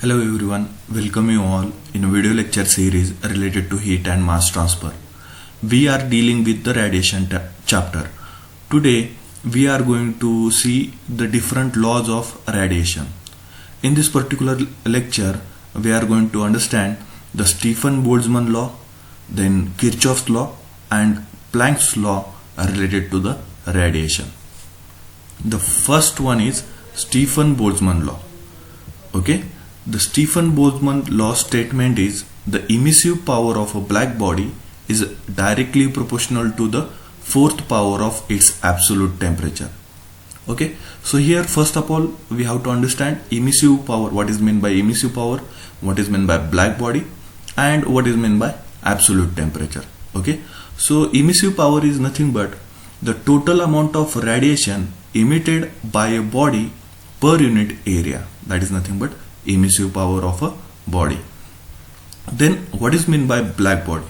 Hello everyone, welcome you all in a video lecture series related to heat and mass transfer. We are dealing with the radiation chapter. Today we are going to see the different laws of radiation. In this particular lecture we are going to understand the Stefan-Boltzmann law, then Kirchhoff's law and Planck's law related to the radiation. The first one is Stefan-Boltzmann law. Okay. The Stefan-Boltzmann law statement is the emissive power of a black body is directly proportional to the fourth power of its absolute temperature. Okay, so here first of all we have to understand emissive power, what is meant by emissive power, what is meant by black body and what is meant by absolute temperature. Okay, so emissive power is nothing but the total amount of radiation emitted by a body per unit area. That is nothing but emissive power of a body. Then what is meant by black body?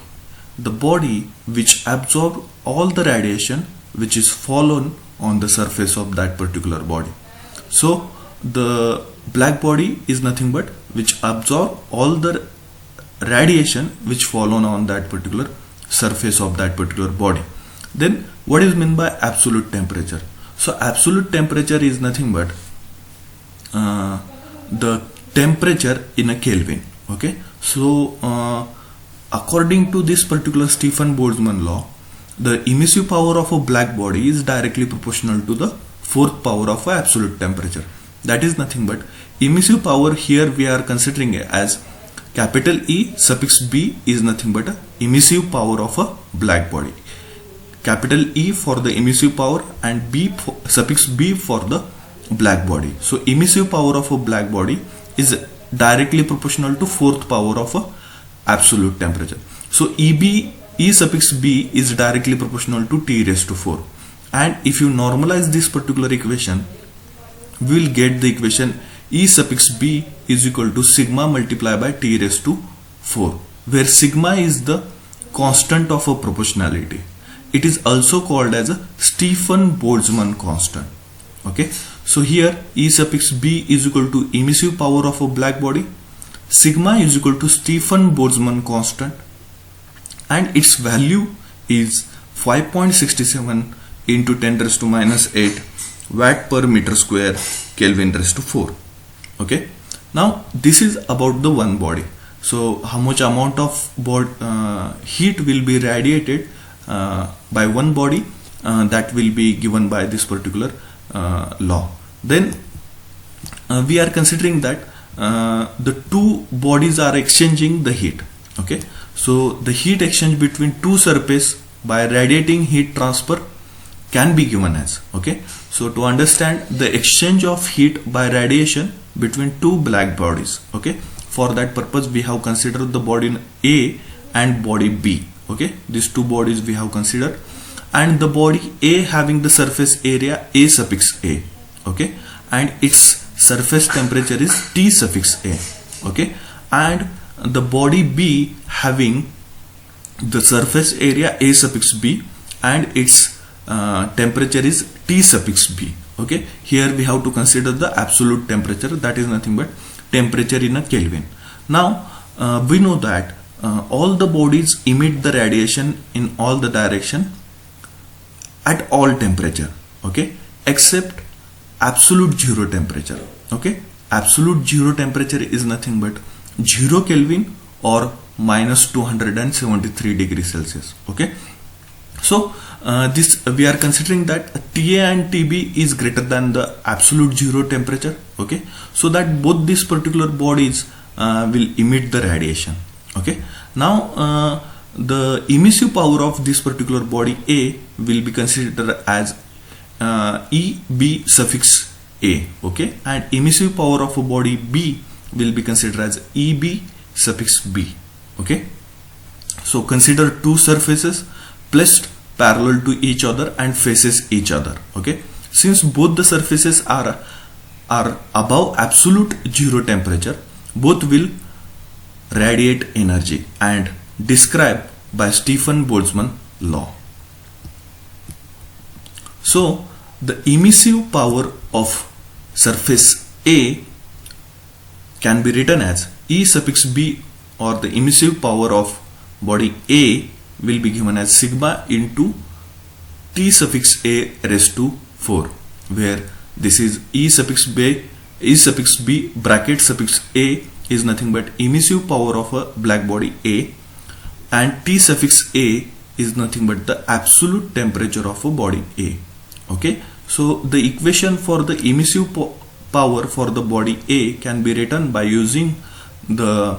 The body which absorbs all the radiation which is fallen on the surface of that particular body. So the black body is nothing but which absorb all the radiation which fallen on that particular surface of that particular body. Then what is meant by absolute temperature? So absolute temperature is nothing but the temperature in a Kelvin. Okay, so according to this particular Stefan-Boltzmann law, the emissive power of a black body is directly proportional to the fourth power of absolute temperature. That is nothing but emissive power. Here we are considering as capital E suffix B is nothing but a emissive power of a black body. Capital E for the emissive power and B suffix B for the black body. So emissive power of a black body is directly proportional to fourth power of a absolute temperature. So E suffix B is directly proportional to T raised to 4. And if you normalize this particular equation, we will get the equation E suffix B is equal to sigma multiplied by T raised to 4, where sigma is the constant of a proportionality. It is also called as a Stefan-Boltzmann constant. Okay, so here E suffix B is equal to emissive power of a black body, sigma is equal to Stefan-Boltzmann constant, and its value is 5.67 into 10 raised to minus 8 watt per meter square Kelvin raised to 4. Okay, now this is about the one body. So how much amount of heat will be radiated by one body, that will be given by this particular law. Then we are considering that the two bodies are exchanging the heat. Okay, so the heat exchange between two surfaces by radiating heat transfer can be given as. Okay, so to understand the exchange of heat by radiation between two black bodies, okay, for that purpose we have considered the body A and body B. Okay, these two bodies we have considered, and the body A having the surface area A suffix A, okay, and its surface temperature is T suffix A, okay, and the body B having the surface area A suffix B and its temperature is T suffix B. Okay, here we have to consider the absolute temperature, that is nothing but temperature in a Kelvin. Now we know that all the bodies emit the radiation in all the direction at all temperature, okay, except absolute zero temperature. Okay, absolute zero temperature is nothing but 0 Kelvin or minus 273 degrees Celsius. Okay, so this we are considering that TA and TB is greater than the absolute zero temperature. Okay, so that both these particular bodies will emit the radiation. Okay, now the emissive power of this particular body A will be considered as EB suffix A, okay, and emissive power of a body B will be considered as EB suffix B. Okay, so consider two surfaces placed parallel to each other and faces each other. Okay, since both the surfaces are above absolute zero temperature, both will radiate energy and described by Stefan-Boltzmann law. So the emissive power of surface A can be written as E suffix B, or the emissive power of body A will be given as sigma into T suffix A raised to 4, where this is E suffix B bracket suffix A is nothing but emissive power of a black body A, and T suffix A is nothing but the absolute temperature of a body A. Okay, so the equation for the emissive power for the body A can be written by using the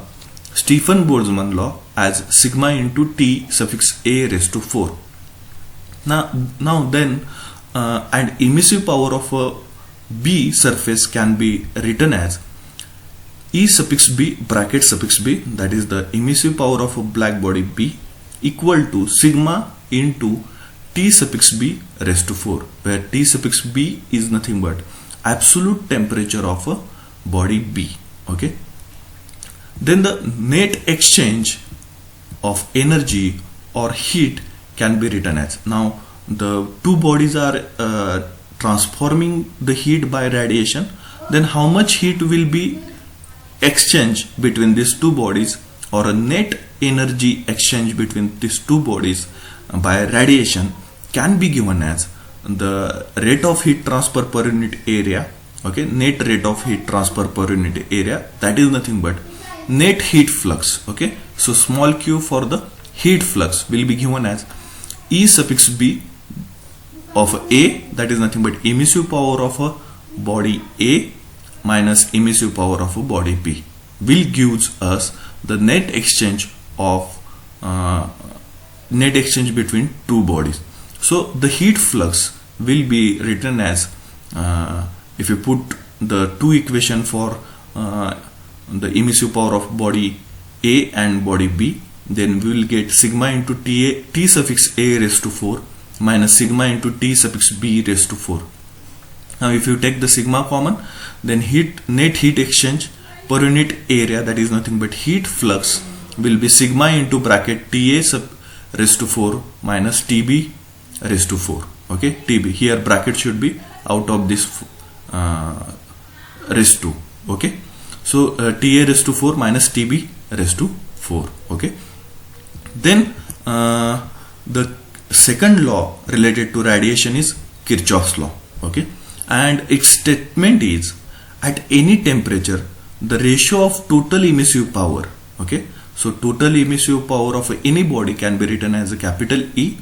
Stefan-Boltzmann law as sigma into T suffix A raised to 4. Now then, and emissive power of a B surface can be written as E suffix B bracket suffix B, that is the emissive power of a black body B, equal to sigma into T suffix B raised to 4, where T suffix B is nothing but absolute temperature of a body B. Okay, then the net exchange of energy or heat can be written as, now the two bodies are transforming the heat by radiation, then how much heat will be exchanged between these two bodies, or a net energy exchange between these two bodies by radiation, can be given as the rate of heat transfer per unit area. Okay, net rate of heat transfer per unit area, that is nothing but net heat flux. Okay, so small q for the heat flux will be given as E suffix B of A, that is nothing but emissive power of a body A minus emissive power of a body B, will gives us the net exchange of between two bodies. So the heat flux will be written as, if you put the two equation for the emissive power of body A and body B, then we will get sigma into T suffix A raised to 4 minus sigma into T suffix B raised to 4. Now if you take the sigma common, then net heat exchange per unit area, that is nothing but heat flux, will be sigma into bracket TA raised to 4 minus TB raised to 4. Okay, TB here bracket should be out of this raised to. Okay, so TA raised to 4 minus TB raised to 4. Okay, then the second law related to radiation is Kirchhoff's law. Okay, and its statement is, at any temperature the ratio of total emissive power, okay, so total emissive power of any body can be written as a capital E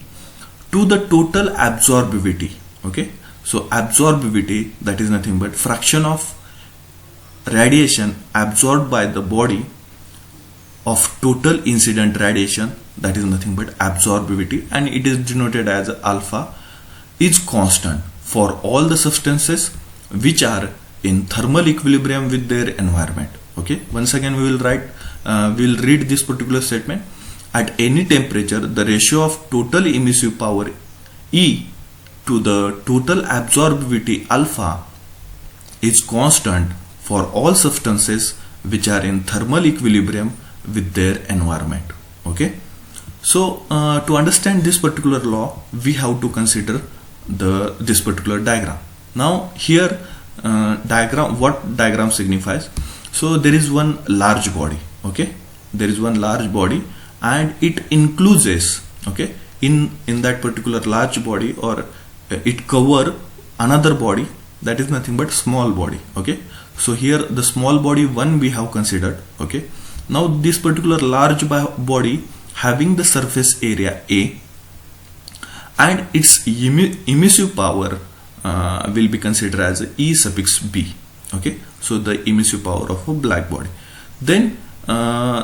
to the total absorptivity. Okay, so absorptivity, that is nothing but fraction of radiation absorbed by the body of total incident radiation, that is nothing but absorptivity, and it is denoted as alpha, is constant for all the substances which are in thermal equilibrium with their environment. Okay, once again we will read this particular statement. At any temperature the ratio of total emissive power E to the total absorptivity alpha is constant for all substances which are in thermal equilibrium with their environment. Okay, so to understand this particular law, we have to consider this particular diagram. Now here what diagram signifies? So there is one large body. Okay, there is one large body, and it includes, okay, in that particular large body, or it cover another body that is nothing but small body. Okay, so here the small body 1 we have considered. Okay, now this particular large body having the surface area A, and its emissive power will be considered as E suffix B. Okay, so the emissive power of a black body. Then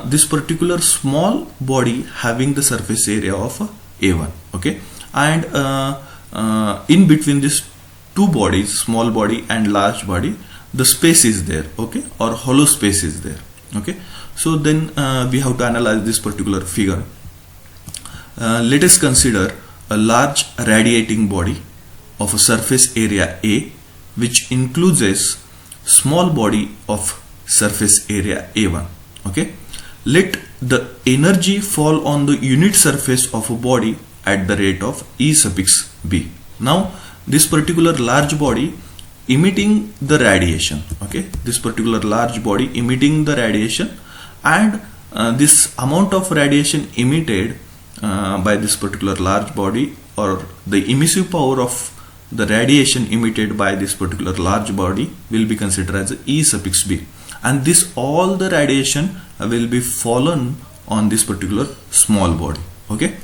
this particular small body having the surface area of A1. Okay, and in between these two bodies, small body and large body, the space is there. Okay, or hollow space is there. Okay, so then we have to analyze this particular figure. Let us consider a large radiating body of a surface area A, which includes a small body of surface area A1. Okay, let the energy fall on the unit surface of a body at the rate of E suffix B. Now this particular large body emitting the radiation. Okay, this particular large body emitting the radiation, and this amount of radiation emitted by this particular large body, or the emissive power of the radiation emitted by this particular large body, will be considered as E suffix b, and this all the radiation will be fallen on this particular small body. Okay,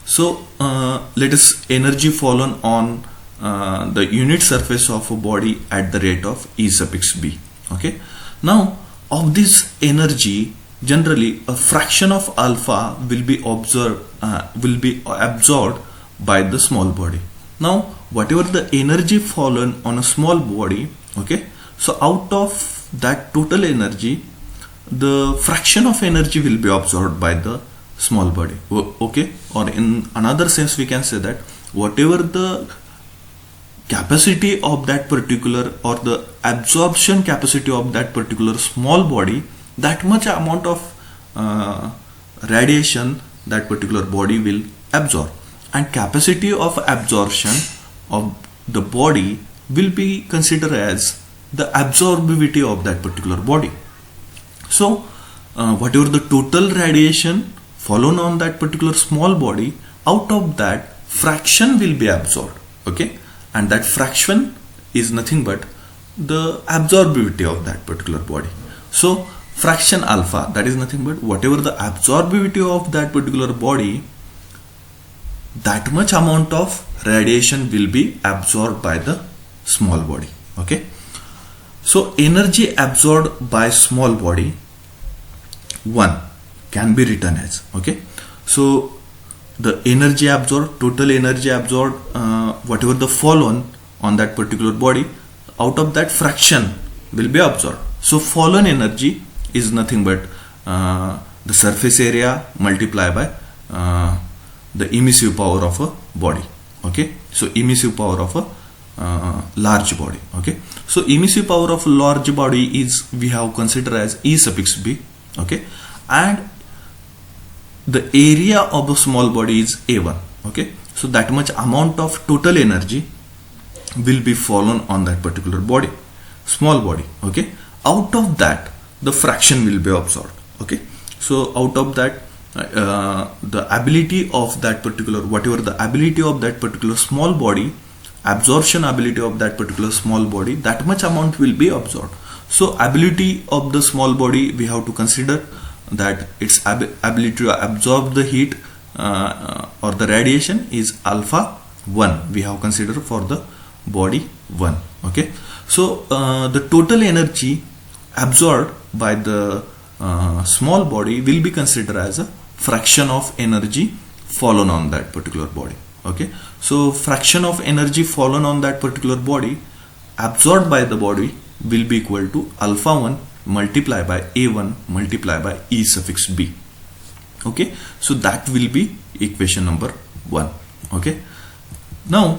so let us energy fallen on the unit surface of a body at the rate of E suffix b. Okay, now of this energy, generally a fraction of alpha will be absorbed by the small body. Now whatever the energy fallen on a small body, okay, so out of that total energy, the fraction of energy will be absorbed by the small body. Okay, or in another sense we can say that whatever the capacity of that particular, or the absorption capacity of that particular small body, that much amount of radiation that particular body will absorb, and capacity of absorption of the body will be considered as the absorbability of that particular body. So whatever the total radiation fallen on that particular small body, out of that fraction will be absorbed. Okay, and that fraction is nothing but the absorbability of that particular body. So fraction alpha, that is nothing but whatever the absorbability of that particular body, that much amount of radiation will be absorbed by the small body. Okay, so energy absorbed by small body 1 can be written as, okay, so the energy absorbed, total energy absorbed, whatever the fallen on that particular body, out of that fraction will be absorbed. So fallen energy is nothing but the surface area multiplied by the emissive power of a body. Okay, so emissive power of a large body. Okay, so emissive power of a large body is, we have considered as E suffix b. Okay, and the area of a small body is A1. Okay, so that much amount of total energy will be fallen on that particular body, small body. Okay, out of that the fraction will be absorbed. Okay, so out of that the ability of that particular, whatever the ability of that particular small body, absorption ability of that particular small body, that much amount will be absorbed. So ability of the small body, we have to consider that its ability to absorb the heat or the radiation is alpha 1, we have considered for the body 1. Okay, so the total energy absorbed by the small body will be considered as a fraction of energy fallen on that particular body. Okay, so fraction of energy fallen on that particular body absorbed by the body will be equal to alpha 1 multiplied by A1 multiplied by E suffix b. Okay, so that will be equation number 1. Okay, now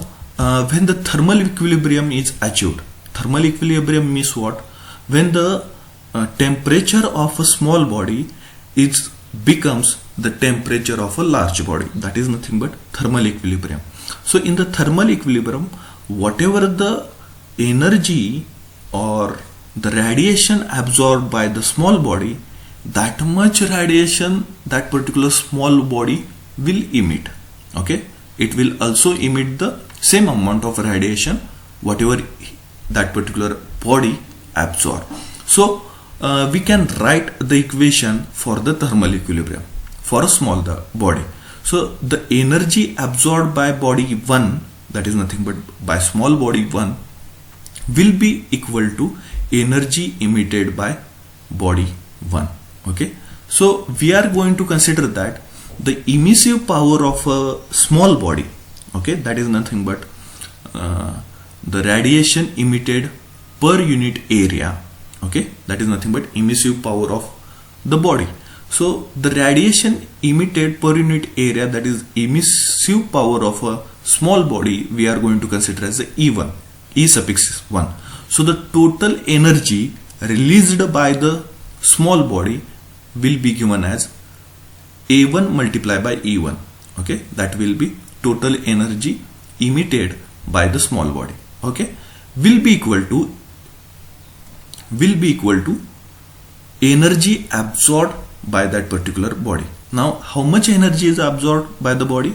when the thermal equilibrium is achieved, thermal equilibrium means what? When the temperature of a small body is becomes the temperature of a large body, that is nothing but thermal equilibrium. So in the thermal equilibrium, whatever the energy or the radiation absorbed by the small body, that much radiation that particular small body will emit. Okay, it will also emit the same amount of radiation whatever that particular body absorb. So we can write the equation for the thermal equilibrium for a small body. So the energy absorbed by body 1, that is nothing but by small body 1, will be equal to energy emitted by body 1. Okay, so we are going to consider that the emissive power of a small body, okay, that is nothing but the radiation emitted per unit area. Okay, that is nothing but emissive power of the body. So the radiation emitted per unit area, that is emissive power of a small body, we are going to consider as the E1, E suffix 1. So the total energy released by the small body will be given as A1 multiplied by E1. Okay, that will be total energy emitted by the small body. Okay, will be equal to energy absorbed by that particular body. Now how much energy is absorbed by the body?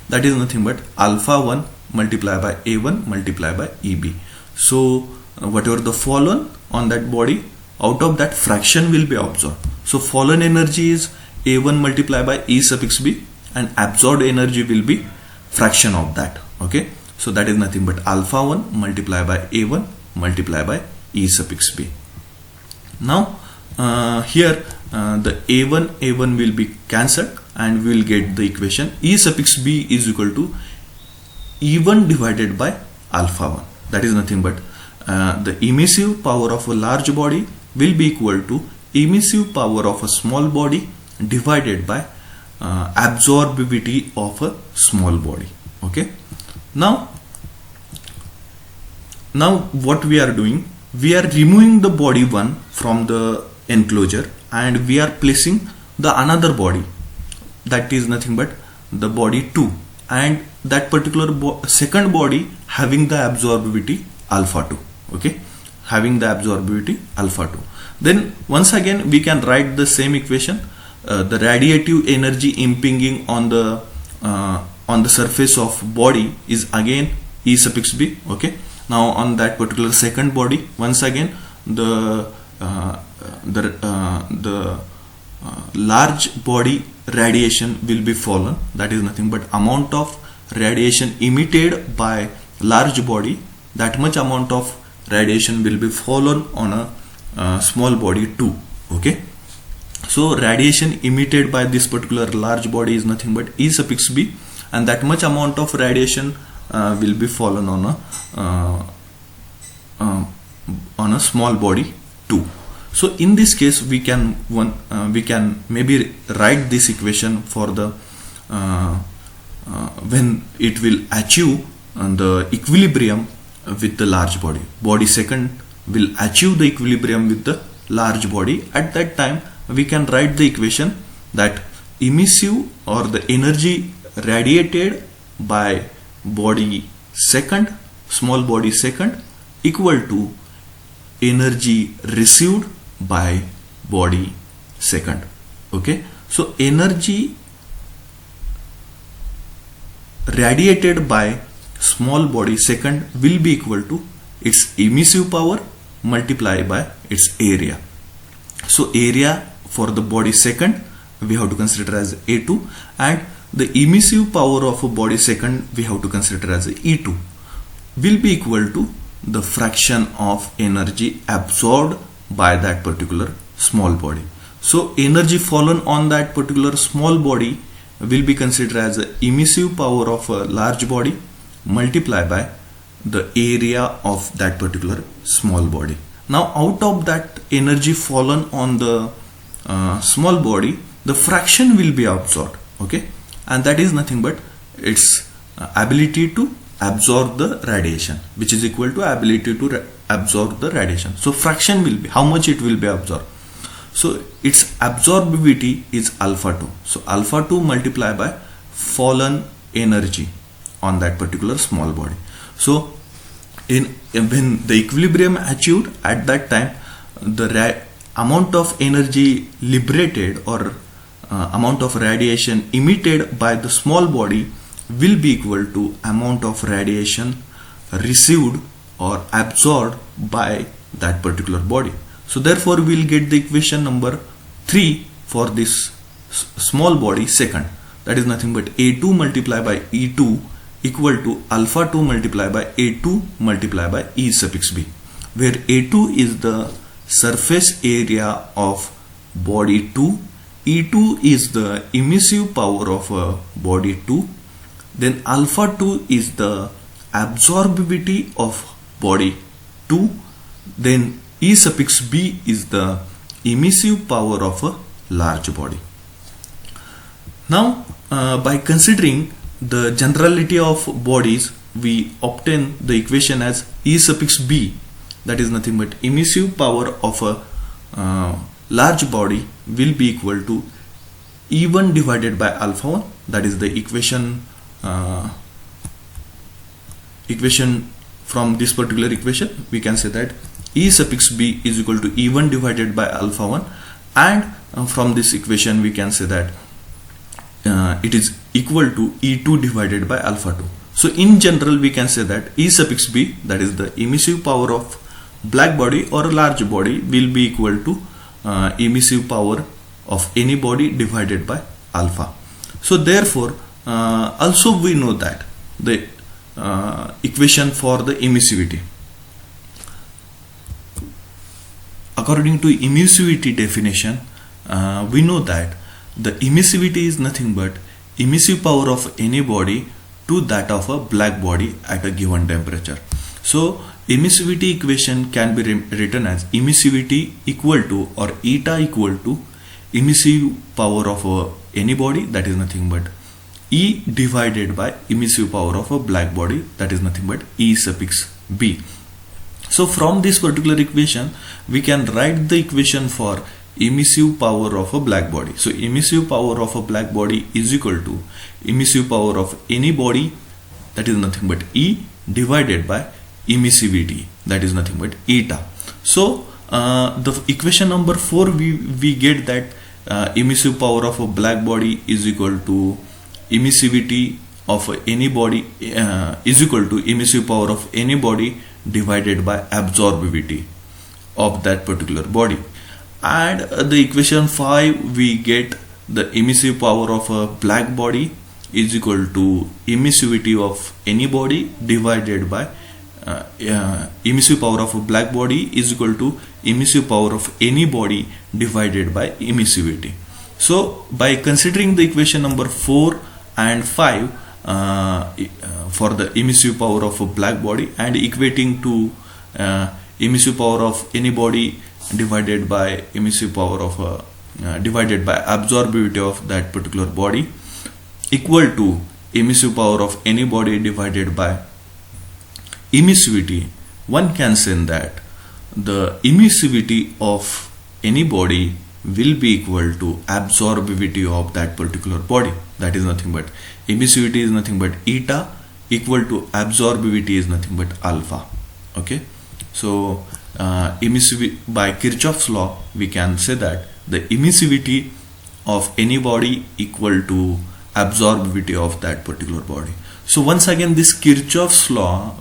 That is nothing but alpha 1 multiplied by A1 multiplied by EB. So whatever the fallen on that body, out of that fraction will be absorbed. So fallen energy is A1 multiplied by E suffix B, and absorbed energy will be fraction of that. Okay, so that is nothing but alpha 1 multiplied by A1 multiplied by E suffix B. Now here the A1 will be cancelled, and we will get the equation E suffix B is equal to E1 divided by alpha 1. That is nothing but the emissive power of a large body will be equal to emissive power of a small body divided by absorptivity of a small body. Okay, now what we are doing, we are removing the body 1 from the enclosure, and we are placing the another body, that is nothing but the body 2, and that particular second body having the absorptivity alpha 2. Okay, having the absorptivity alpha 2. Then once again we can write the same equation. The radiative energy impinging on the surface of body is again E suffix B. Okay, now on that particular second body, once again the large body radiation will be fallen. That is nothing but amount of radiation emitted by large body, that much amount of radiation will be fallen on a small body 2. Okay, so radiation emitted by this particular large body is nothing but E suffix B, and that much amount of radiation will be fallen on a small body 2. So in this case we can maybe write this equation for the when it will achieve the equilibrium with the large body. Body second will achieve the equilibrium with the large body. At that time we can write the equation that emissive or the energy radiated by body second, small body second, equal to energy received by body second. Okay, so energy radiated by small body second will be equal to its emissive power multiplied by its area. So area for the body second we have to consider as A2, and the emissive power of a body second we have to consider as E2 will be equal to the fraction of energy absorbed by that particular small body. So energy fallen on that particular small body will be considered as the emissive power of a large body multiplied by the area of that particular small body. Now out of that energy fallen on the small body, the fraction will be absorbed. Okay, and that is nothing but its ability to absorb the radiation, which is equal to ability to absorb the radiation. So fraction will be how much it will be absorbed. So its absorptivity is alpha 2. So alpha 2 multiplied by fallen energy on that particular small body. So when the equilibrium achieved, at that time the amount of energy liberated or amount of radiation emitted by the small body will be equal to amount of radiation received or absorbed by that particular body. So therefore we will get the equation number 3 for this small body second, that is nothing but A2 multiplied by E2 equal to alpha 2 multiplied by A2 multiplied by E suffix B, where A2 is the surface area of body 2, E2 is the emissive power of body 2, then alpha 2 is the absorptivity of body 2, then E suffix B is the emissive power of a large body. Now by considering the generality of bodies, we obtain the equation as E suffix B, that is nothing but emissive power of a large body will be equal to E1 divided by alpha 1, that is the equation from this particular equation we can say that E suffix B is equal to E1 divided by alpha 1, and from this equation we can say that it is equal to E2 divided by alpha 2. So in general we can say that E suffix B, that is the emissive power of black body or a large body, will be equal to emissive power of any body divided by alpha. So therefore also we know that the equation for the emissivity, according to emissivity definition, we know that the emissivity is nothing but emissive power of any body to that of a black body at a given temperature. So emissivity equation can be written as emissivity equal to, or eta equal to, emissive power of any body, that is nothing but E divided by emissive power of a black body, that is nothing but E suffix B. So from this particular equation we can write the equation for emissive power of a black body. So emissive power of a black body is equal to emissive power of any body, that is nothing but E divided by emissivity, that is nothing but eta. So the equation number 4 we get that emissive power of a black body is equal to emissivity of any body is equal to emissive power of any body divided by absorbivity of that particular body. And the equation 5 we get the emissive power of a black body is equal to emissivity of any body divided by emissive power of a black body is equal to emissive power of any body divided by emissivity. So by considering the equation number 4 and 5 for the emissive power of a black body and equating to emissive power of any body divided by emissive power of divided by absorbivity of that particular body equal to emissive power of any body divided by emissivity, one can say that the emissivity of any body will be equal to absorbivity of that particular body, that is nothing but emissivity is nothing but eta equal to absorbivity is nothing but alpha. Okay, so emissivity, by Kirchhoff's law we can say that the emissivity of any body equal to absorbivity of that particular body. So once again this Kirchhoff's law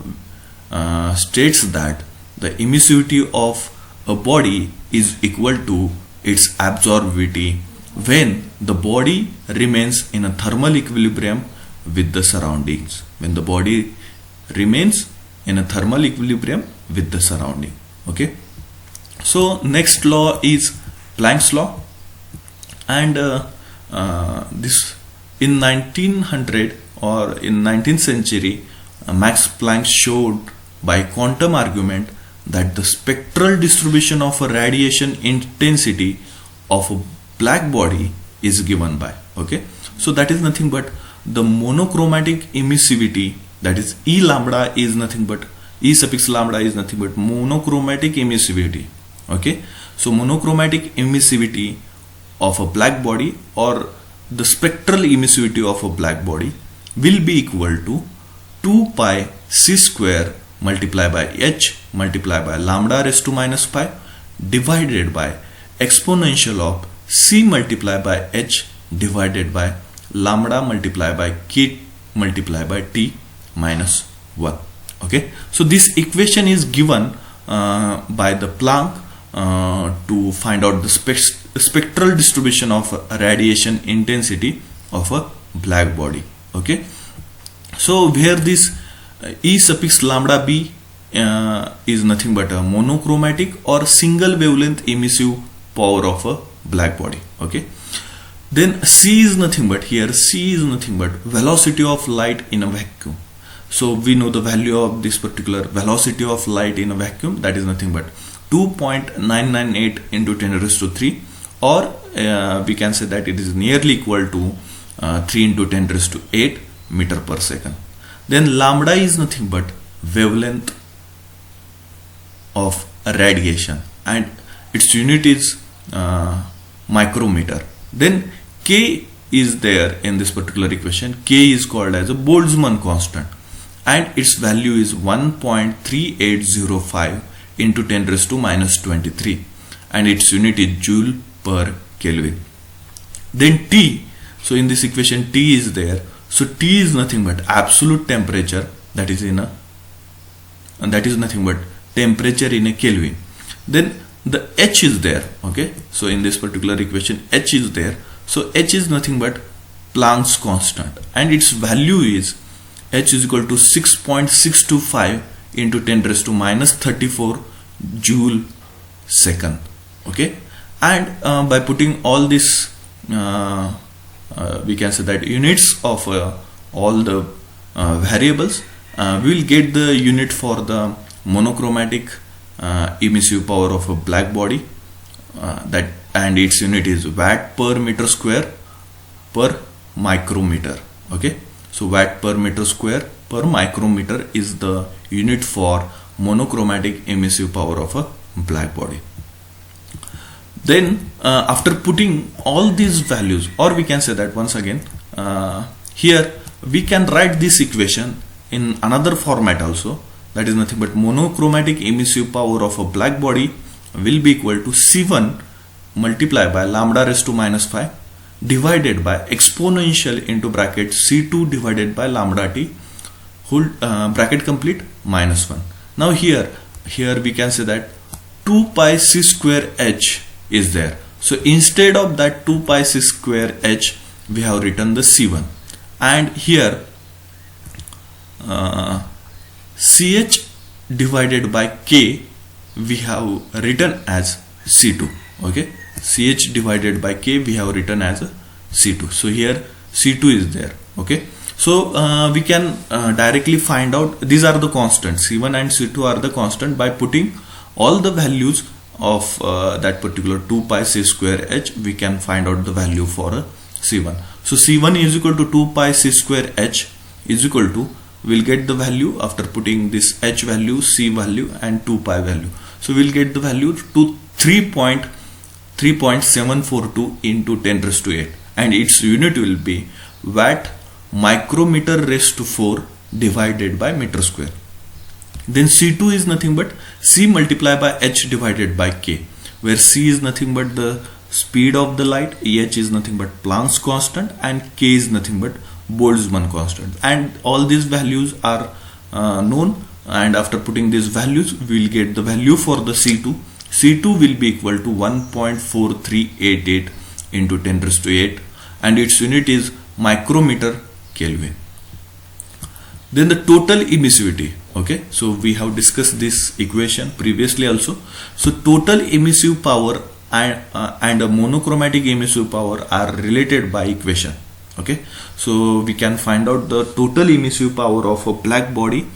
states that the emissivity of a body is equal to its absorbivity when the body remains in a thermal equilibrium with the surroundings. When the body remains in a thermal equilibrium with the surrounding. Okay, so next law is Planck's law, and this in 1900 or in 19th century Max Planck showed by quantum argument that the spectral distribution of a radiation intensity of a black body is given by, okay, so that is nothing but the monochromatic emissivity, that is E lambda is nothing but E suffix lambda is nothing but monochromatic emissivity. Okay, so monochromatic emissivity of a black body or the spectral emissivity of a black body will be equal to 2 pi c square multiplied by h multiplied by lambda raised to minus pi divided by exponential of c multiplied by h divided by lambda multiplied by k multiplied by t minus 1. Okay, so this equation is given by the Planck to find out the spectral distribution of radiation intensity of a black body. Okay, so where this E suffix lambda b is nothing but a monochromatic or single wavelength emissive power of a black body. Okay, then c is nothing but, here c is nothing but velocity of light in a vacuum. So we know the value of this particular velocity of light in a vacuum, that is nothing but 2.998 into 10 raised to 3, or we can say that it is nearly equal to 3 into 10 raised to 8 meter per second. Then lambda is nothing but wavelength of radiation and its unit is micrometer. Then k is there in this particular equation. K is called as a Boltzmann constant, and its value is 1.3805 into 10 raised to minus 23, and its unit is joule per Kelvin. Then T, so in this equation T is there, so T is nothing but absolute temperature, that is nothing but temperature in a Kelvin. Then the H is there, okay, so in this particular equation H is there, so H is nothing but Planck's constant, and its value is H is equal to 6.625 into 10 raised to minus 34 joule second, okay. And by putting all this, we can say that units of all the variables, we will get the unit for the monochromatic emissive power of a black body, and its unit is watt per meter square per micrometer, okay. So watt per meter square per micrometer is the unit for monochromatic emissive power of a black body. Then after putting all these values, or we can say that once again, here we can write this equation in another format also, that is nothing but monochromatic emissive power of a black body will be equal to C1 multiplied by lambda raised to minus 5 divided by exponential into bracket C2 divided by lambda t whole bracket complete minus 1. Now here we can say that 2 pi c square h is there. So instead of that 2 pi c square h, we have written the C1, and here ch divided by k we have written as C2, okay. Ch divided by k we have written as a C2. So here C2 is there, okay. So we can directly find out, these are the constants, C1 and C2 are the constant. By putting all the values of that particular 2 pi c square h, we can find out the value for a C1. So C1 is equal to 2 pi c square h is equal to, we'll get the value after putting this h value, c value and 2 pi value. So we'll get the value to 3.742 into 10 raised to 8, and its unit will be watt micrometer raised to 4 divided by meter square. Then C2 is nothing but C multiplied by H divided by K, where C is nothing but the speed of the light, H is nothing but Planck's constant, and K is nothing but Boltzmann constant. And all these values are known, and after putting these values we will get the value for the C2. C2 will be equal to 1.4388 into 10 raised to 8, and its unit is micrometer Kelvin. Then the total emissivity, okay, so we have discussed this equation previously also. So total emissive power and a monochromatic emissive power are related by equation, okay. So we can find out the total emissive power of a black body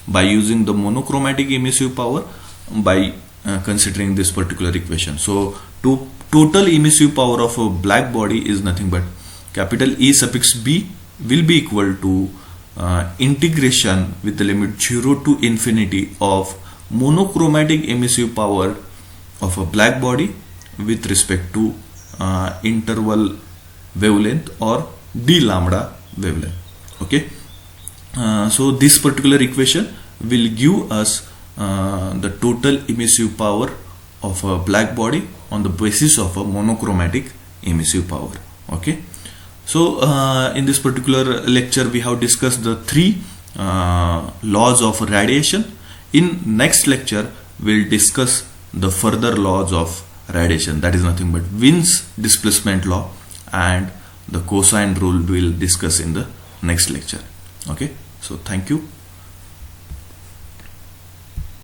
by using the monochromatic emissive power by considering this particular equation. So total emissive power of a black body is nothing but capital E suffix B will be equal to integration with the limit 0 to infinity of monochromatic emissive power of a black body with respect to interval wavelength or d lambda wavelength, okay. So this particular equation will give us the total emissive power of a black body on the basis of a monochromatic emissive power, okay. So in this particular lecture we have discussed the 3 laws of radiation. In next lecture we'll discuss the further laws of radiation, that is nothing but Wien's displacement law, and the cosine rule we'll discuss in the next lecture, okay. So thank you.